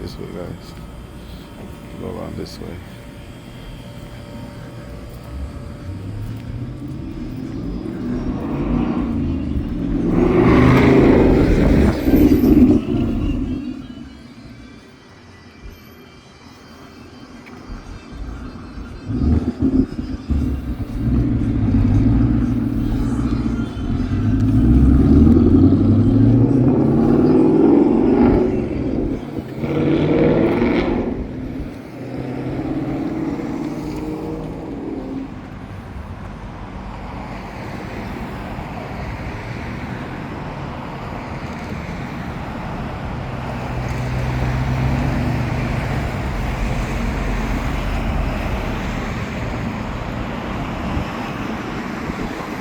this way, guys. Go around this way.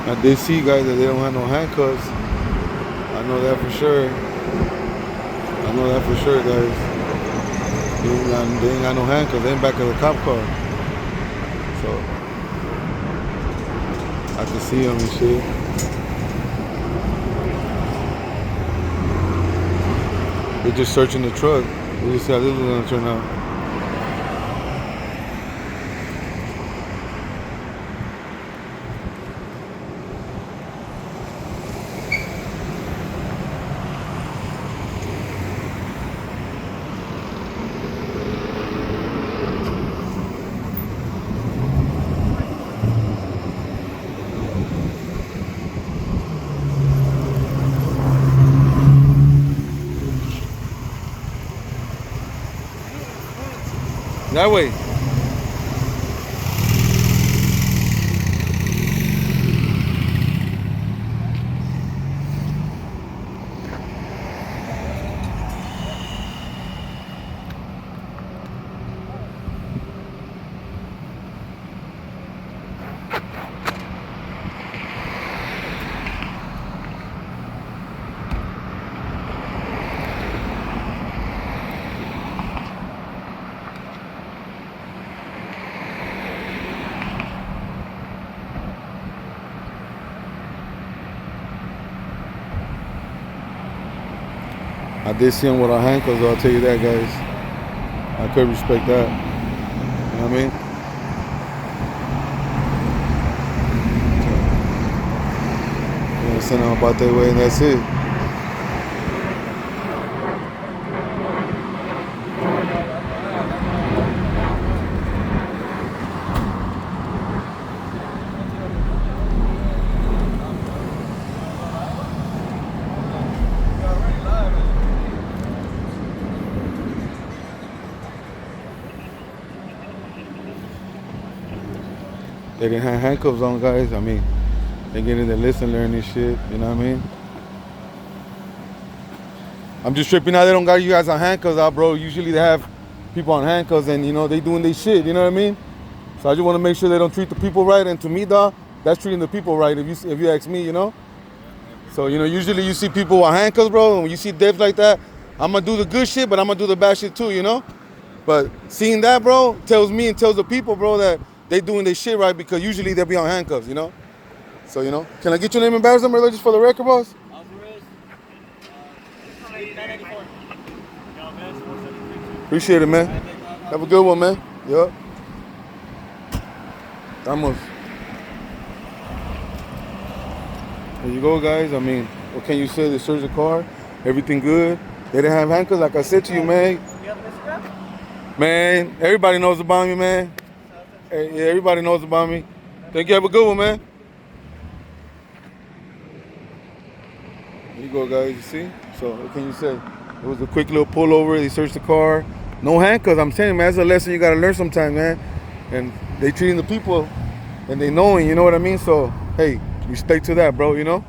I did see, guys, that they don't have no handcuffs. I know that for sure. I know that for sure, guys. They ain't got no handcuffs. They in back of the cop car. So I can see them and shit. They're just searching the truck. We just see how this is gonna turn out. That way. I did see him with our handcuffs, though, I'll tell you that, guys. I could respect that. You know what I mean? You know, send them about their way and that's it. They didn't have handcuffs on, guys. I mean, they get in there, listen, learn this shit. You know what I mean? I'm just tripping out. They don't got you guys on handcuffs out, bro. Usually they have people on handcuffs and, you know, they doing their shit. You know what I mean? So I just want to make sure they don't treat the people right. And to me, dog, that's treating the people right. If you ask me, you know. So, you know, usually you see people with handcuffs, bro. And when you see devs like that, I'm gonna do the good shit, but I'm gonna do the bad shit too, you know. But seeing that, bro, tells me and tells the people, bro, that they doing their shit right because usually they'll be on handcuffs, you know? So, you know, can I get your name and badge number, just for the record, boss? Appreciate it, man. Have a good one, man. Yup. Vamos. There you go, guys. I mean, what can you say? They searched the car. Everything good. They didn't have handcuffs, like I said to you, man. You have an Instagram? Man, everybody knows about me, man. Yeah, everybody knows about me. Thank you. Have a good one, man. There you go, guys. You see? So, what can you say? It was a quick little pullover. They searched the car. No handcuffs. I'm saying, man, that's a lesson you got to learn sometime, man. And they treating the people and they knowing, you know what I mean? So, hey, respect to that, bro, you know?